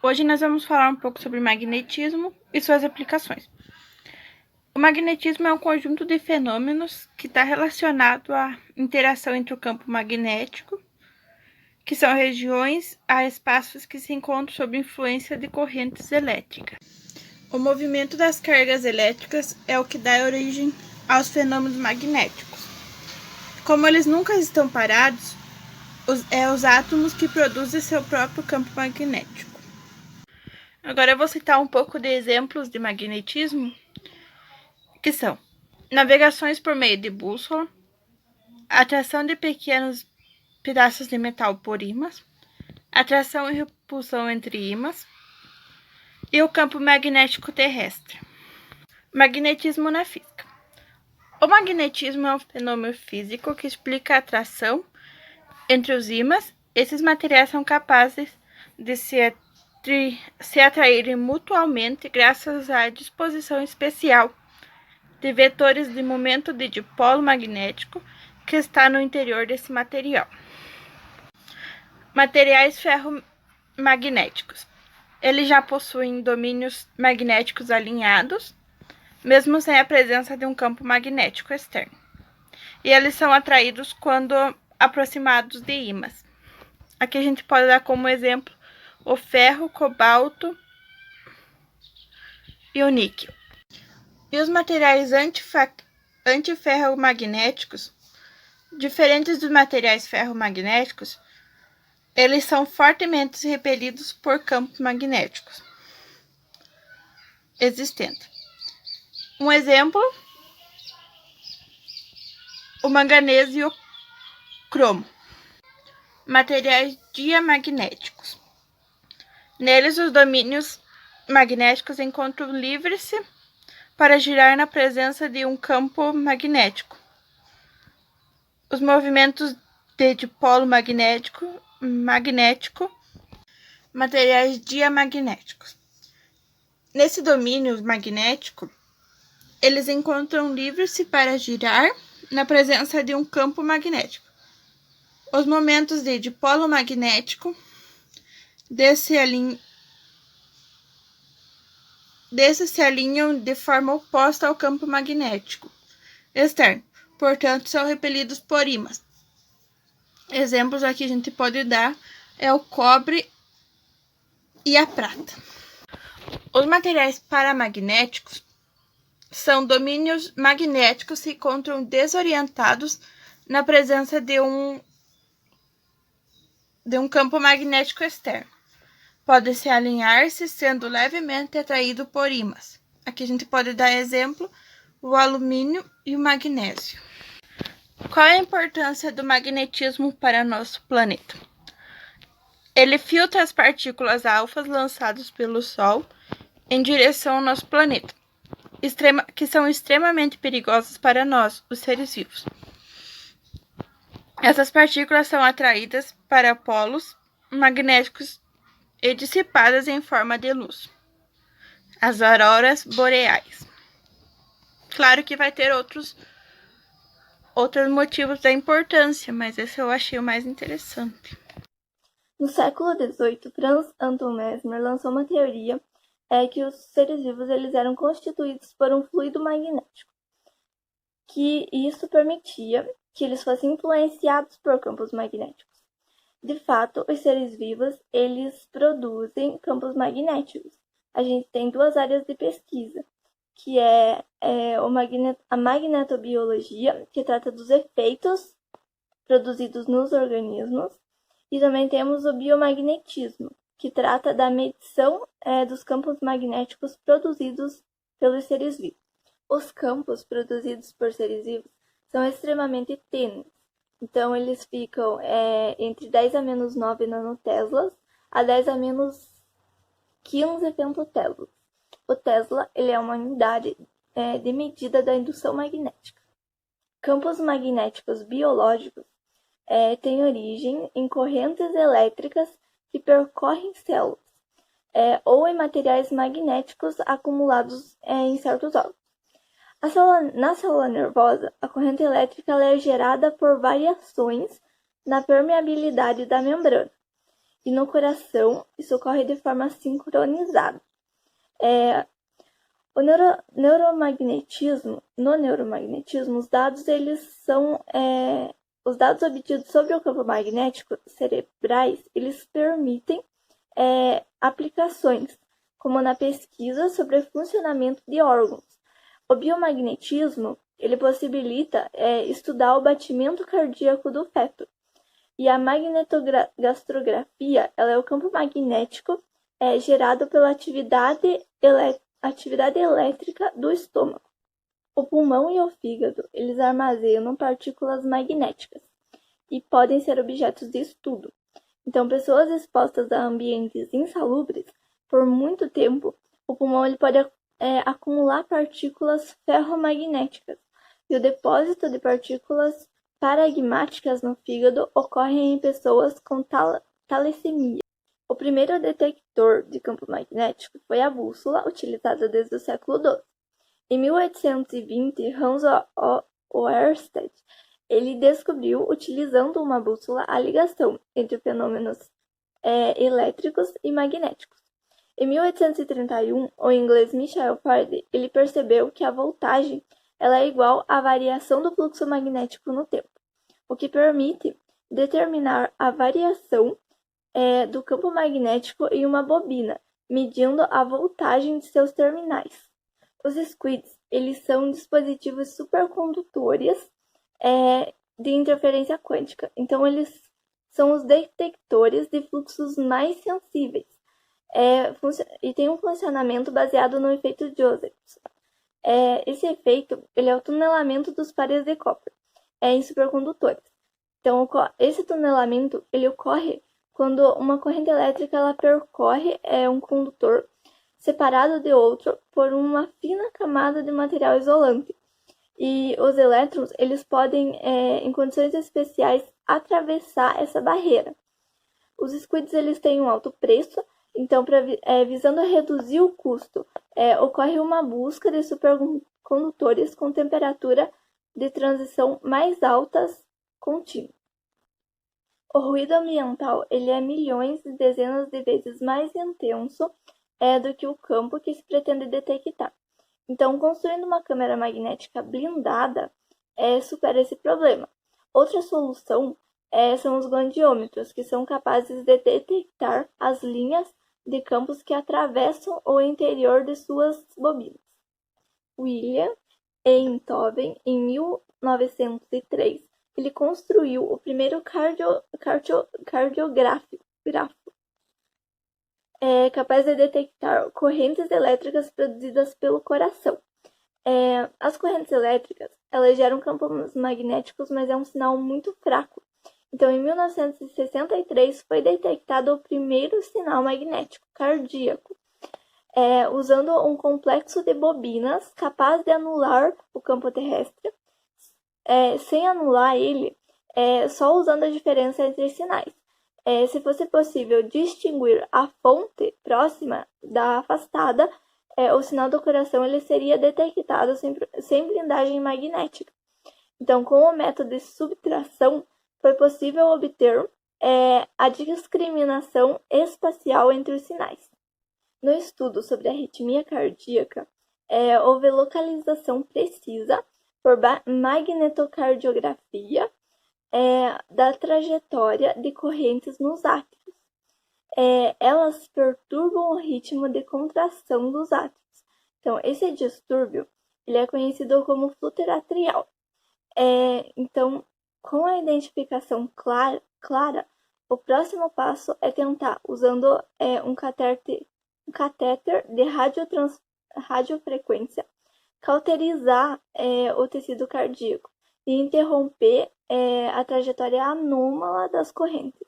Hoje nós vamos falar um pouco sobre magnetismo e suas aplicações. O magnetismo é um conjunto de fenômenos que está relacionado à interação entre o campo magnético, que são regiões a espaços que se encontram sob influência de correntes elétricas. O movimento das cargas elétricas é o que dá origem aos fenômenos magnéticos. Como eles nunca estão parados, os átomos que produzem seu próprio campo magnético. Agora eu vou citar um pouco de exemplos de magnetismo, que são navegações por meio de bússola, atração de pequenos pedaços de metal por ímãs, atração e repulsão entre ímãs e o campo magnético terrestre. Magnetismo na física. O magnetismo é um fenômeno físico que explica a atração entre os ímãs. Esses materiais são capazes de se atraírem mutuamente graças à disposição especial de vetores de momento de dipolo magnético que está no interior desse material. Materiais ferromagnéticos. Eles já possuem domínios magnéticos alinhados, mesmo sem a presença de um campo magnético externo. E eles são atraídos quando aproximados de ímãs. Aqui a gente pode dar como exemplo o ferro, cobalto e o níquel. E os materiais antiferromagnéticos, diferentes dos materiais ferromagnéticos, eles são fortemente repelidos por campos magnéticos existentes. Um exemplo, o manganês e o cromo. Materiais diamagnéticos. Neles, os domínios magnéticos encontram livre-se para girar na presença de um campo magnético. Os movimentos de dipolo magnético, materiais diamagnéticos. Nesse domínio magnético, eles encontram livre-se para girar na presença de um campo magnético. Os momentos de dipolo magnético desses se alinham de forma oposta ao campo magnético externo, portanto, são repelidos por ímãs. Exemplos aqui a gente pode dar é o cobre e a prata. Os materiais paramagnéticos são domínios magnéticos que se encontram desorientados na presença de um campo magnético externo. Pode se alinhar-se sendo levemente atraído por ímãs. Aqui a gente pode dar exemplo o alumínio e o magnésio. Qual é a importância do magnetismo para nosso planeta? Ele filtra as partículas alfas lançadas pelo Sol em direção ao nosso planeta, que são extremamente perigosas para nós, os seres vivos. Essas partículas são atraídas para polos magnéticos e dissipadas em forma de luz. As auroras boreais. Claro que vai ter outros motivos da importância, mas esse eu achei o mais interessante. No século XVIII, Franz Anton Mesmer lançou uma teoria que os seres vivos eles eram constituídos por um fluido magnético, que isso permitia que eles fossem influenciados por campos magnéticos. De fato, os seres vivos eles produzem campos magnéticos. A gente tem duas áreas de pesquisa, que é a magnetobiologia, que trata dos efeitos produzidos nos organismos, e também temos o biomagnetismo, que trata da medição dos campos magnéticos produzidos pelos seres vivos. Os campos produzidos por seres vivos são extremamente tênues, então eles ficam entre 10 a menos 9 nanoteslas a 10 a menos 15 femtoteslas. O Tesla ele é uma unidade de medida da indução magnética. Campos magnéticos biológicos têm origem em correntes elétricas que percorrem células ou em materiais magnéticos acumulados em certos órgãos. Na célula nervosa, a corrente elétrica é gerada por variações na permeabilidade da membrana. E no coração, isso ocorre de forma sincronizada. No neuromagnetismo, os dados os dados obtidos sobre o campo magnético cerebrais, eles permitem aplicações, como na pesquisa sobre o funcionamento de órgãos. O biomagnetismo, ele possibilita estudar o batimento cardíaco do feto. E a magnetogastrografia, ela é o campo magnético gerado pela atividade elétrica do estômago. O pulmão e o fígado, eles armazenam partículas magnéticas e podem ser objetos de estudo. Então, pessoas expostas a ambientes insalubres por muito tempo, o pulmão ele pode acumular partículas ferromagnéticas e o depósito de partículas paragmáticas no fígado ocorre em pessoas com talassemia. O primeiro detector de campo magnético foi a bússola, utilizada desde o século XII. Em 1820, Hans Oersted ele descobriu, utilizando uma bússola, a ligação entre fenômenos elétricos e magnéticos. Em 1831, o inglês Michael Faraday ele percebeu que a voltagem ela é igual à variação do fluxo magnético no tempo, o que permite determinar a variação do campo magnético em uma bobina, medindo a voltagem de seus terminais. Os squids, eles são dispositivos supercondutores de interferência quântica. Então, eles são os detectores de fluxos mais sensíveis. E tem um funcionamento baseado no efeito Josephson. Esse efeito ele é o tunelamento dos pares de Cooper em supercondutores. Então, esse tunelamento ele ocorre quando uma corrente elétrica ela percorre um condutor separado de outro por uma fina camada de material isolante. E os elétrons eles podem, em condições especiais, atravessar essa barreira. Os squids eles têm um alto preço, então, visando reduzir o custo, ocorre uma busca de supercondutores com temperatura de transição mais altas contínuas. O ruído ambiental ele é milhões e dezenas de vezes mais intenso do que o campo que se pretende detectar. Então, construindo uma câmera magnética blindada supera esse problema. Outra solução são os goniômetros, que são capazes de detectar as linhas de campos que atravessam o interior de suas bobinas. William Einthoven, em 1903, ele construiu o primeiro cardiográfico, capaz de detectar correntes elétricas produzidas pelo coração. As correntes elétricas, elas geram campos magnéticos, mas é um sinal muito fraco. Então, em 1963, foi detectado o primeiro sinal magnético cardíaco, usando um complexo de bobinas capaz de anular o campo terrestre, sem anular ele, só usando a diferença entre sinais. Se fosse possível distinguir a fonte próxima da afastada, o sinal do coração ele seria detectado sem blindagem magnética. Então, com o método de subtração, foi possível obter a discriminação espacial entre os sinais. No estudo sobre a arritmia cardíaca, houve localização precisa por magnetocardiografia da trajetória de correntes nos átrios. Elas perturbam o ritmo de contração dos átrios. Então, esse distúrbio ele é conhecido como fluter atrial. Então, com a identificação clara, o próximo passo é tentar, usando um catéter de radiofrequência, cauterizar o tecido cardíaco e interromper a trajetória anômala das correntes.